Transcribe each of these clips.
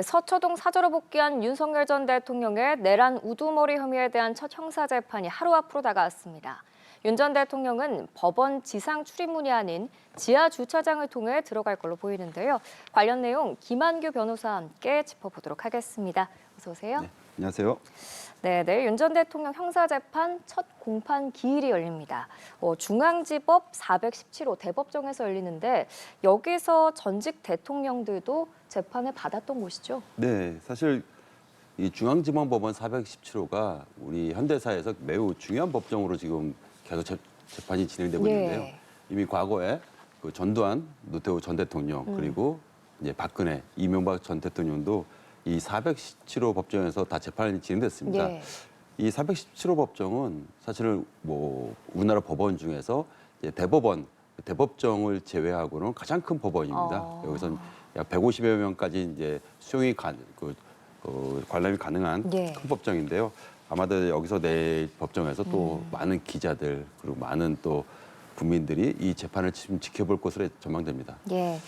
서초동 사저로 복귀한 윤석열 전 대통령의 내란 우두머리 혐의에 대한 첫 형사 재판이 하루 앞으로 다가왔습니다. 윤 전 대통령은 법원 지상 출입문이 아닌 지하 주차장을 통해 들어갈 걸로 보이는데요. 관련 내용 김한규 변호사와 함께 짚어보도록 하겠습니다. 어서 오세요. 네, 안녕하세요. 네, 내일 윤 전 대통령 형사재판 첫 공판 기일이 열립니다. 중앙지법 417호 대법정에서 열리는데 여기서 전직 대통령들도 재판을 받았던 곳이죠. 네, 사실 이 중앙지방법원 417호가 우리 현대사에서 매우 중요한 법정으로 지금 계속 재판이 진행되고 있는데요. 이미 과거에 그 전두환, 노태우 전 대통령 그리고 이제 박근혜, 이명박 전 대통령도 이 417호 법정에서 다 재판이 진행됐습니다. 이 417호 법정은 사실은 뭐 우리나라 법원 중에서 이제 대법정을 제외하고는 가장 큰 법원입니다. 여기서는 약 150여 명까지 이제 수용이 관람이 가능한 큰 법정인데요. 아마도 여기서 내일 법정에서 또 많은 기자들 그리고 많은 또 국민들이 이 재판을 지금 지켜볼 것으로 전망됩니다. 예.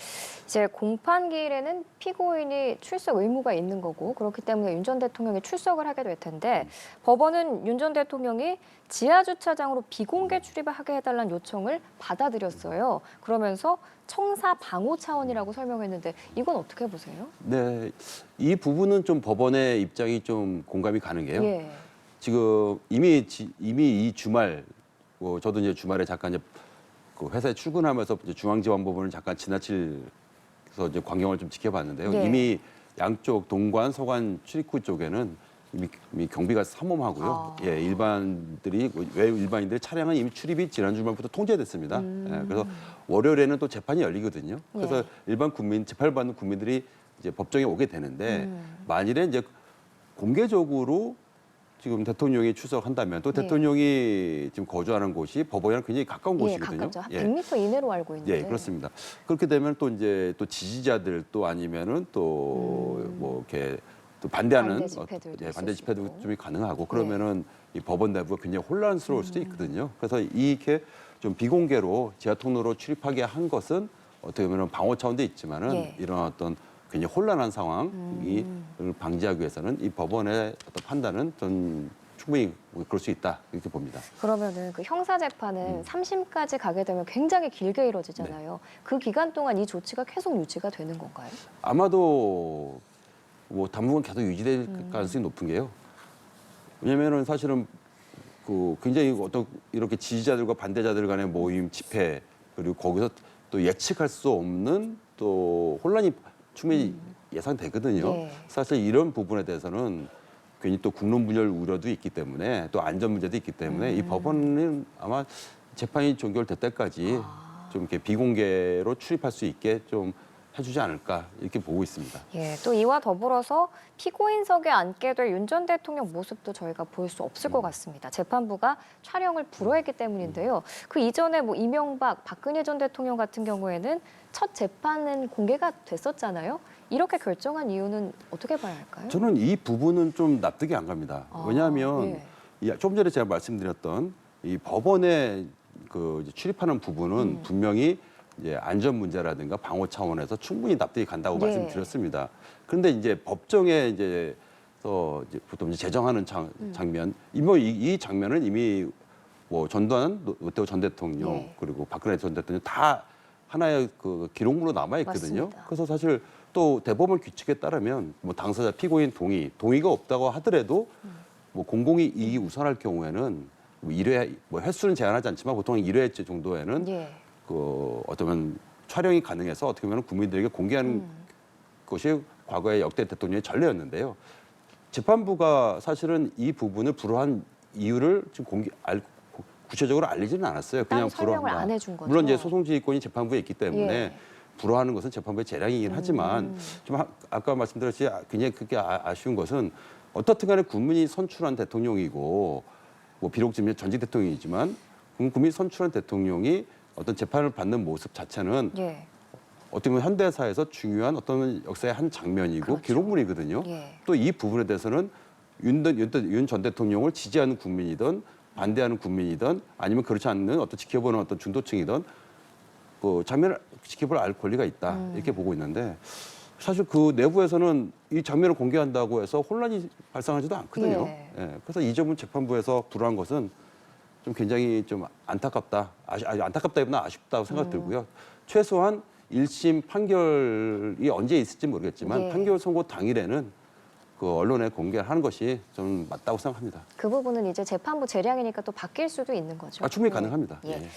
이제 공판 기일에는 피고인이 출석 의무가 있는 거고 그렇기 때문에 윤 전 대통령이 출석을 하게 될 텐데 법원은 윤 전 대통령이 지하 주차장으로 비공개 출입을 하게 해달라는 요청을 받아들였어요. 그러면서 청사 방호 차원이라고 설명했는데 이건 어떻게 보세요? 네, 이 부분은 좀 법원의 입장이 좀 공감이 가는 게요. 지금 이미 이 주말 저도 이제 주말에 잠깐 이제 그 회사에 출근하면서 이제 중앙지방법원을 잠깐 지나치면서 이제 광경을 좀 지켜봤는데요. 이미 양쪽 동관, 서관 출입구 쪽에는 이미 경비가 삼엄하고요. 일반인들의 차량은 이미 출입이 지난 주말부터 통제됐습니다. 그래서 월요일에는 또 재판이 열리거든요. 그래서 일반 국민, 재판받는 국민들이 이제 법정에 오게 되는데 만일에 이제 공개적으로 지금 대통령이 출석한다면 또 대통령이 지금 거주하는 곳이 법원이랑 굉장히 가까운 곳이거든요. 가깝죠. 한 100m 이내로 알고 있는데. 예, 그렇습니다. 그렇게 되면 또 이제 또 지지자들 또 아니면은 또 뭐 이렇게 또 반대하는 반대 집회도 좀 가능하고 그러면은 이 법원 내부가 굉장히 혼란스러울 수도 있거든요. 그래서 이렇게 좀 비공개로 지하 통로로 출입하게 한 것은 어떻게 보면 방어 차원도 있지만은 이런 어떤 굉장히 혼란한 상황이 방지하기 위해서는 이 법원의 어떤 판단은 전 충분히 그럴 수 있다 이렇게 봅니다. 그러면은 그 형사 재판은 3심까지 가게 되면 굉장히 길게 이루어지잖아요. 그 기간 동안 이 조치가 계속 유지가 되는 건가요? 아마도 뭐 당분간 계속 유지될 가능성이 높은 게요. 왜냐면은 사실은 그 굉장히 어떤 이렇게 지지자들과 반대자들 간의 모임, 집회 그리고 거기서 또 예측할 수 없는 또 혼란이 충분히 예상되거든요. 사실 이런 부분에 대해서는 괜히 또 국론 분열 우려도 있기 때문에 또 안전 문제도 있기 때문에 이 법원은 아마 재판이 종결될 때까지 좀 이렇게 비공개로 출입할 수 있게 좀 해주지 않을까 이렇게 보고 있습니다. 또 이와 더불어서 피고인석에 앉게 될 윤 전 대통령 모습도 저희가 볼 수 없을 것 같습니다. 재판부가 촬영을 불허했기 때문인데요. 그 이전에 뭐 이명박, 박근혜 전 대통령 같은 경우에는 첫 재판은 공개가 됐었잖아요. 이렇게 결정한 이유는 어떻게 봐야 할까요? 저는 이 부분은 좀 납득이 안 갑니다. 왜냐하면 좀 전에 제가 말씀드렸던 이 법원에 그 출입하는 부분은 분명히 이제 안전 문제라든가 방호 차원에서 충분히 납득이 간다고 말씀드렸습니다. 그런데 이제 법정에 이제 보통 이제 제정하는 장면, 이 장면은 이미 뭐 전두환, 노태우 전 대통령 그리고 박근혜 전 대통령 다 하나의 그 기록물로 남아 있거든요. 그래서 사실 또 대법원 규칙에 따르면 뭐 당사자 피고인 동의가 없다고 하더라도 뭐 공공이 이익이 우선할 경우에는 뭐 1회 뭐 횟수는 제한하지 않지만 보통 1회 정도에는 그 어쩌면 촬영이 가능해서 어떻게 보면 국민들에게 공개하는 것이 과거의 역대 대통령의 전례였는데요. 재판부가 사실은 이 부분을 불허한 이유를 지금 구체적으로 알리지는 않았어요. 그냥 설명을 안 해준 거죠. 물론 이제 소송지휘권이 재판부에 있기 때문에 불허하는 것은 재판부의 재량이긴 하지만 좀 아까 말씀드렸듯이 굉장히 그게 아쉬운 것은 어떻든 간에 국민이 선출한 대통령이고 뭐 비록 지금 전직 대통령이지만 국민이 선출한 대통령이 어떤 재판을 받는 모습 자체는 어떻게 보면 현대사에서 중요한 어떤 역사의 한 장면이고 기록물이거든요. 또 이 부분에 대해서는 윤 전 대통령을 지지하는 국민이든 반대하는 국민이든 아니면 그렇지 않는 어떤 지켜보는 어떤 중도층이든 그 장면을 지켜볼 권리가 있다 이렇게 보고 있는데 사실 그 내부에서는 이 장면을 공개한다고 해서 혼란이 발생하지도 않거든요. 예. 예, 그래서 이 점은 재판부에서 불허한 것은 좀 굉장히 좀 안타깝다. 안타깝다기보다 아쉽다고 생각 들고요. 최소한 1심 판결이 언제 있을지 모르겠지만 예. 판결 선고 당일에는 그 언론에 공개하는 것이 저는 맞다고 생각합니다. 그 부분은 이제 재판부 재량이니까 또 바뀔 수도 있는 거죠. 충분히 네. 가능합니다. 예. 예.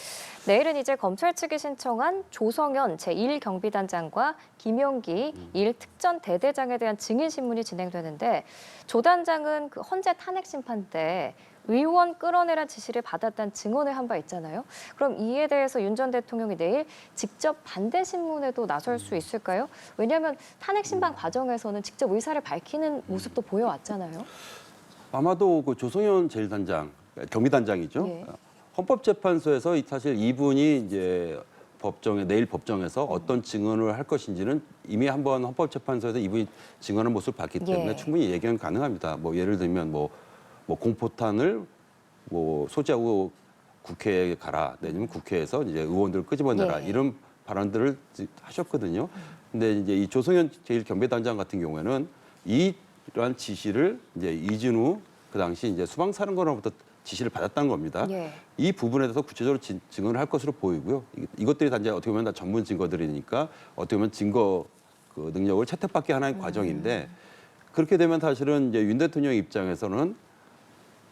내일은 이제 검찰 측이 신청한 조성현 제1경비단장과 김용기 일 특전 대대장에 대한 증인 신문이 진행되는데 조 단장은 그 헌재 탄핵 심판 때 의원 끌어내란 지시를 받았다는 증언을 한 바 있잖아요. 그럼 이에 대해서 윤 전 대통령이 내일 직접 반대 신문에도 나설 수 있을까요? 왜냐하면 탄핵 심판 과정에서는 직접 의사를 밝히는 모습도 보여왔잖아요. 아마도 그 조성현 제1단장, 경비단장이죠. 예. 헌법재판소에서 사실 이분이 이제 내일 법정에서 어떤 증언을 할 것인지는 이미 한번 헌법재판소에서 이분이 증언한 모습을 봤기 때문에 예. 충분히 예견 가능합니다. 뭐 예를 들면 뭐 공포탄을 뭐 소지하고 국회에 가라, 내지는 국회에서 이제 의원들을 끄집어내라 예. 이런 발언들을 하셨거든요. 근데 이제 이 조성현 제1경비단장 같은 경우에는 이러한 지시를 이제 이진우 그 당시 이제 수방사령관으로부터 지시를 받았다는 겁니다. 예. 이 부분에 대해서 구체적으로 증언을 할 것으로 보이고요. 이것들이 단지 어떻게 보면 다 전문 증거들이니까 어떻게 보면 증거 그 능력을 채택받게 하나의 과정인데 그렇게 되면 사실은 이제 윤 대통령 입장에서는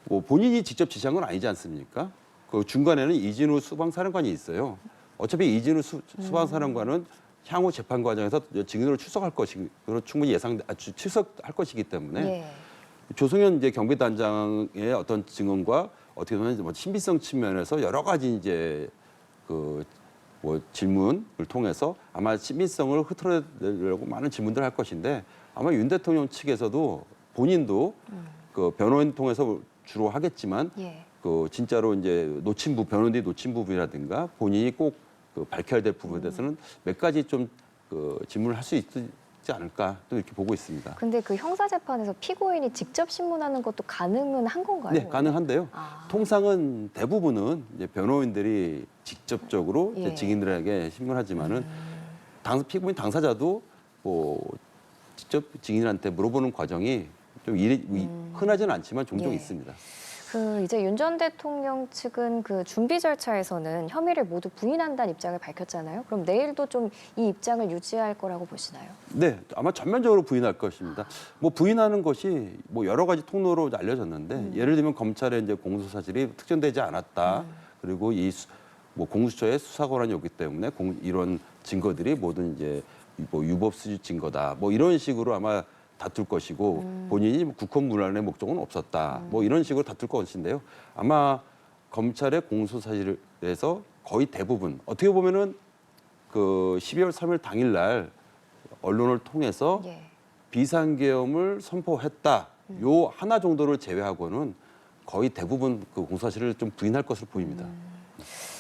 뭐 본인이 직접 지시한 건 아니지 않습니까? 그 중간에는 이진우 수방사령관이 있어요. 어차피 이진우 수방사령관은 향후 재판 과정에서 증인으로 출석할 것이고 충분히 출석할 것이기 때문에 예. 조성현 이제 경비단장의 어떤 증언과 어떻게 보면 뭐 신빙성 측면에서 여러 가지 이제 그 뭐 질문을 통해서 아마 신빙성을 흐트러내려고 많은 질문들을 할 것인데 아마 윤 대통령 측에서도 본인도 그 변호인 통해서 주로 하겠지만 예. 그 진짜로 이제 변호인들이 놓친 부분이라든가 본인이 꼭 그 밝혀야 될 부분에 대해서는 몇 가지 좀 그 질문을 할 수 있지 않을까 또 이렇게 보고 있습니다. 근데 그 형사 재판에서 피고인이 직접 신문하는 것도 가능은 한 건가요? 네, 가능한데요. 아. 통상은 대부분은 이제 변호인들이 직접적으로 이제 예. 증인들에게 신문하지만은 피고인 당사자도 뭐 직접 증인한테 물어보는 과정이 좀 흔하지는 않지만 종종 예. 있습니다. 그 이제 윤 전 대통령 측은 그 준비 절차에서는 혐의를 모두 부인한다는 입장을 밝혔잖아요. 그럼 내일도 좀 이 입장을 유지할 거라고 보시나요? 네, 아마 전면적으로 부인할 것입니다. 뭐 부인하는 것이 뭐 여러 가지 통로로 알려졌는데 예를 들면 검찰의 이제 공소 사실이 특정되지 않았다. 그리고 뭐 공수처의 수사 권한이 없기 때문에 이런 증거들이 모든 이제 뭐 유법 수집 증거다. 뭐 이런 식으로 아마 다툴 것이고 본인이 국헌문란의 목적은 없었다. 뭐 이런 식으로 다툴 것인데요. 아마 검찰의 공소 사실에서 거의 대부분 어떻게 보면은 그 12월 3일 당일날 언론을 통해서 예. 비상계엄을 선포했다. 요 하나 정도를 제외하고는 거의 대부분 그 공소 사실을 좀 부인할 것으로 보입니다.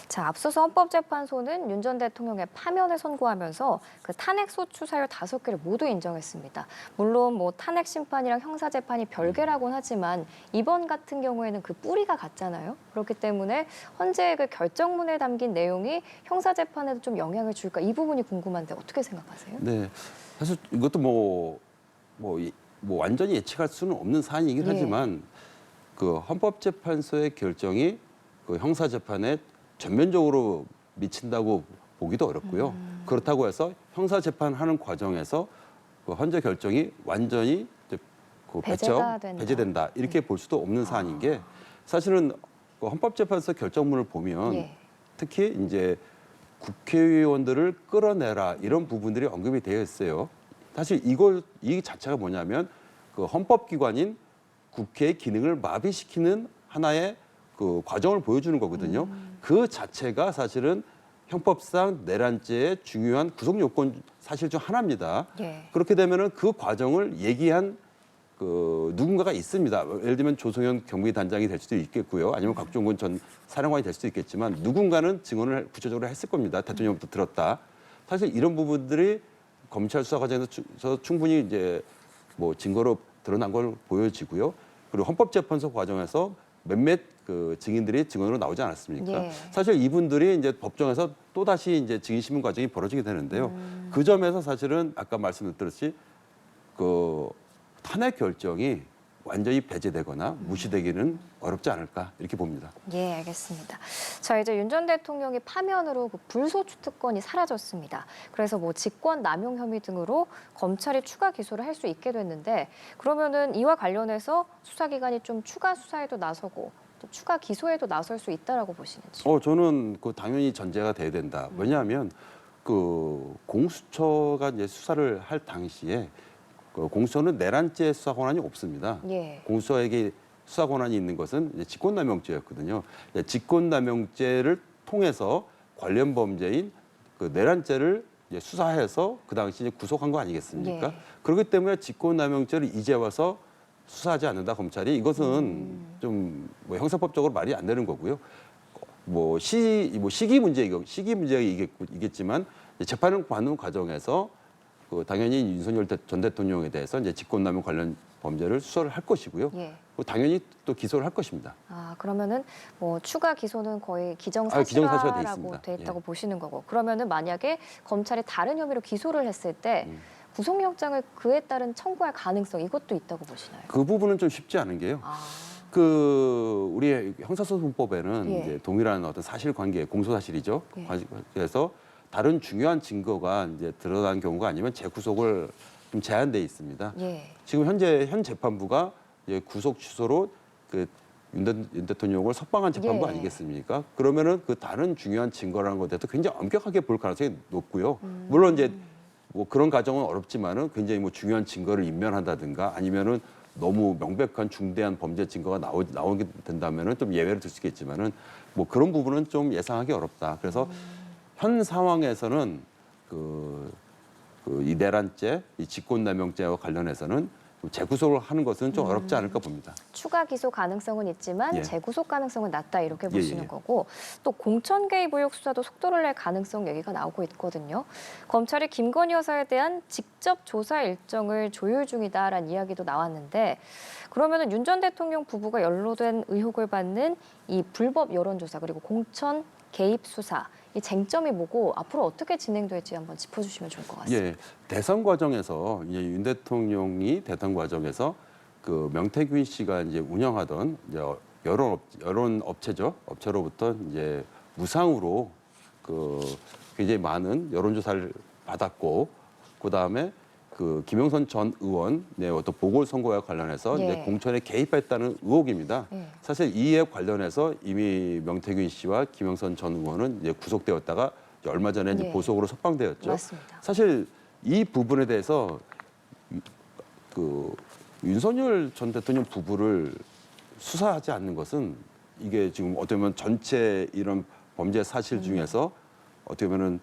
자, 앞서서 헌법재판소는 윤 전 대통령의 파면을 선고하면서 그 탄핵 소추 사유 5개를 모두 인정했습니다. 물론 뭐 탄핵 심판이랑 형사 재판이 별개라고는 하지만 이번 같은 경우에는 그 뿌리가 같잖아요. 그렇기 때문에 헌재의 그 결정문에 담긴 내용이 형사 재판에도 좀 영향을 줄까 이 부분이 궁금한데 어떻게 생각하세요? 네, 사실 이것도 뭐 완전히 예측할 수는 없는 사안이긴 예. 하지만 그 헌법재판소의 결정이 그 형사 재판에 전면적으로 미친다고 보기도 어렵고요. 그렇다고 해서 형사 재판하는 과정에서 그 헌재 결정이 완전히 이제 그 배제된다 이렇게 볼 수도 없는 사안인 게 사실은 그 헌법재판소 결정문을 보면 예. 특히 이제 국회의원들을 끌어내라 이런 부분들이 언급이 되어 있어요. 사실 이 자체가 뭐냐면 그 헌법기관인 국회의 기능을 마비시키는 하나의 그 과정을 보여주는 거거든요. 그 자체가 사실은 형법상 내란죄의 중요한 구성 요건 사실 중 하나입니다. 예. 그렇게 되면은 그 과정을 얘기한 그 누군가가 있습니다. 예를 들면 조성현 경비단장이 될 수도 있겠고요. 아니면 곽종근 전 사령관이 될 수도 있겠지만 누군가는 증언을 구체적으로 했을 겁니다. 대통령부터 들었다. 사실 이런 부분들이 검찰 수사 과정에서 충분히 이제 뭐 증거로 드러난 걸 보여지고요. 그리고 헌법재판소 과정에서 몇몇 그 증인들이 증언으로 나오지 않았습니까? 예. 사실 이분들이 이제 법정에서 또 다시 이제 증인 신문 과정이 벌어지게 되는데요. 그 점에서 사실은 아까 말씀드렸듯이 그 탄핵 결정이 완전히 배제되거나 무시되기는 어렵지 않을까 이렇게 봅니다. 예, 알겠습니다. 자, 이제 윤 전 대통령이 파면으로 그 불소추 특권이 사라졌습니다. 그래서 뭐 직권 남용 혐의 등으로 검찰이 추가 기소를 할 수 있게 됐는데 그러면은 이와 관련해서 수사기관이 좀 추가 수사에도 나서고 또 추가 기소에도 나설 수 있다라고 보시는지. 저는 그 당연히 전제가 돼야 된다. 왜냐하면 그 공수처가 이제 수사를 할 당시에 그 공수처는 내란죄 수사 권한이 없습니다. 예. 공수처에게 수사 권한이 있는 것은 이제 직권남용죄였거든요. 이제 직권남용죄를 통해서 관련 범죄인 그 내란죄를 이제 수사해서 그 당시 이제 구속한 거 아니겠습니까? 예. 그렇기 때문에 직권남용죄를 이제 와서 수사하지 않는다 검찰이 이것은 좀 뭐 형사법적으로 말이 안 되는 거고요. 시기 문제가 이겠지만 재판을 받는 과정에서 그 당연히 윤석열 전 대통령에 대해서 이제 직권남용 관련 범죄를 수사를 할 것이고요. 예. 당연히 또 기소를 할 것입니다. 아, 그러면은 뭐 추가 기소는 거의 기정사실화 돼 기정사실화라고 있습니다. 돼 있다고 예. 보시는 거고. 그러면은 만약에 검찰이 다른 혐의로 기소를 했을 때 구속영장을 그에 따른 청구할 가능성 이것도 있다고 보시나요? 그 부분은 좀 쉽지 않은 게요. 아, 우리 형사소송법에는 예. 이제 동일한 어떤 사실관계, 공소사실이죠. 예. 그래서 다른 중요한 증거가 이제 드러난 경우가 아니면 재구속을 좀 제한돼 있습니다. 예. 지금 현 재판부가 이제 구속 취소로 그 윤 대통령을 석방한 재판부 예. 아니겠습니까? 그러면은 그 다른 중요한 증거라는 것에 대해서 굉장히 엄격하게 볼 가능성이 높고요. 물론 이제 뭐 그런 과정은 어렵지만은 굉장히 뭐 중요한 증거를 인멸한다든가 아니면은 너무 명백한 중대한 범죄 증거가 나오게 된다면은 좀 예외를 둘 수 있겠지만은 뭐 그런 부분은 좀 예상하기 어렵다. 그래서 현 상황에서는 이 내란죄, 이 직권남용죄와 관련해서는 재구속을 하는 것은 좀 어렵지 않을까 봅니다. 추가 기소 가능성은 있지만 예. 재구속 가능성은 낮다 이렇게 예, 보시는 예. 거고 또 공천 개입 의혹 수사도 속도를 낼 가능성 얘기가 나오고 있거든요. 검찰이 김건희 여사에 대한 직접 조사 일정을 조율 중이다라는 이야기도 나왔는데 그러면은 윤 전 대통령 부부가 연루된 의혹을 받는 이 불법 여론조사 그리고 공천 개입 수사 이 쟁점이 뭐고 앞으로 어떻게 진행될지 한번 짚어주시면 좋을 것 같습니다. 예, 대선 과정에서 이제 윤 대통령이 대선 과정에서 그 명태균 씨가 이제 운영하던 이제 여론 업체죠. 업체로부터 이제 무상으로 그 굉장히 많은 여론조사를 받았고 그 다음에 그 김영선 전 의원의 어떤 보궐선거와 관련해서 예. 이제 공천에 개입했다는 의혹입니다. 예. 사실 이에 관련해서 이미 명태균 씨와 김영선 전 의원은 이제 구속되었다가 이제 얼마 전에 이제 예. 보석으로 석방되었죠. 맞습니다. 사실 이 부분에 대해서 그 윤석열 전 대통령 부부를 수사하지 않는 것은 이게 지금 어떻게 보면 전체 이런 범죄 사실 중에서 어떻게 보면은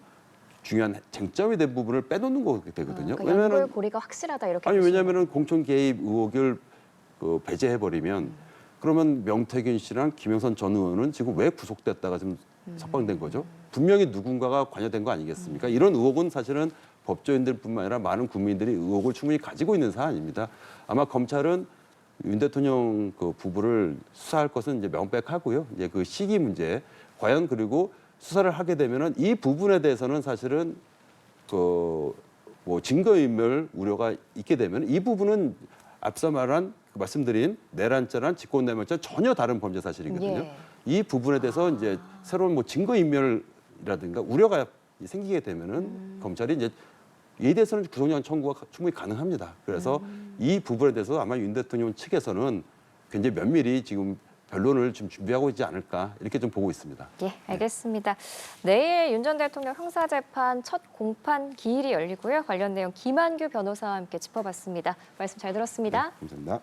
중요한 쟁점이 된 부분을 빼놓는 거 되거든요. 그러니까 연골 고리가 확실하다 이렇게 보시는 왜냐면은 공천 개입 의혹을 배제해 버리면 그러면 명태균 씨랑 김영선 전 의원은 지금 왜 구속됐다가 지금 석방된 거죠? 분명히 누군가가 관여된 거 아니겠습니까? 이런 의혹은 사실은 법조인들뿐만 아니라 많은 국민들이 의혹을 충분히 가지고 있는 사안입니다. 아마 검찰은 윤 대통령 그 부부를 수사할 것은 이제 명백하고요. 이제 그 시기 문제 과연 그리고 수사를 하게 되면은 이 부분에 대해서는 사실은 뭐 증거인멸 우려가 있게 되면 이 부분은 앞서 말씀드린 내란죄랑 직권남용죄 전혀 다른 범죄 사실이거든요. 예. 이 부분에 대해서 이제 새로운 뭐 증거인멸이라든가 우려가 생기게 되면은 검찰이 이제 이에 대해서는 구속영장 청구가 충분히 가능합니다. 그래서 이 부분에 대해서 아마 윤 대통령 측에서는 굉장히 면밀히 지금 변론을 지금 준비하고 있지 않을까 이렇게 좀 보고 있습니다. 예, 알겠습니다. 내일 윤 전 대통령 형사재판 첫 공판 기일이 열리고요. 관련 내용 김한규 변호사와 함께 짚어봤습니다. 말씀 잘 들었습니다. 감사합니다.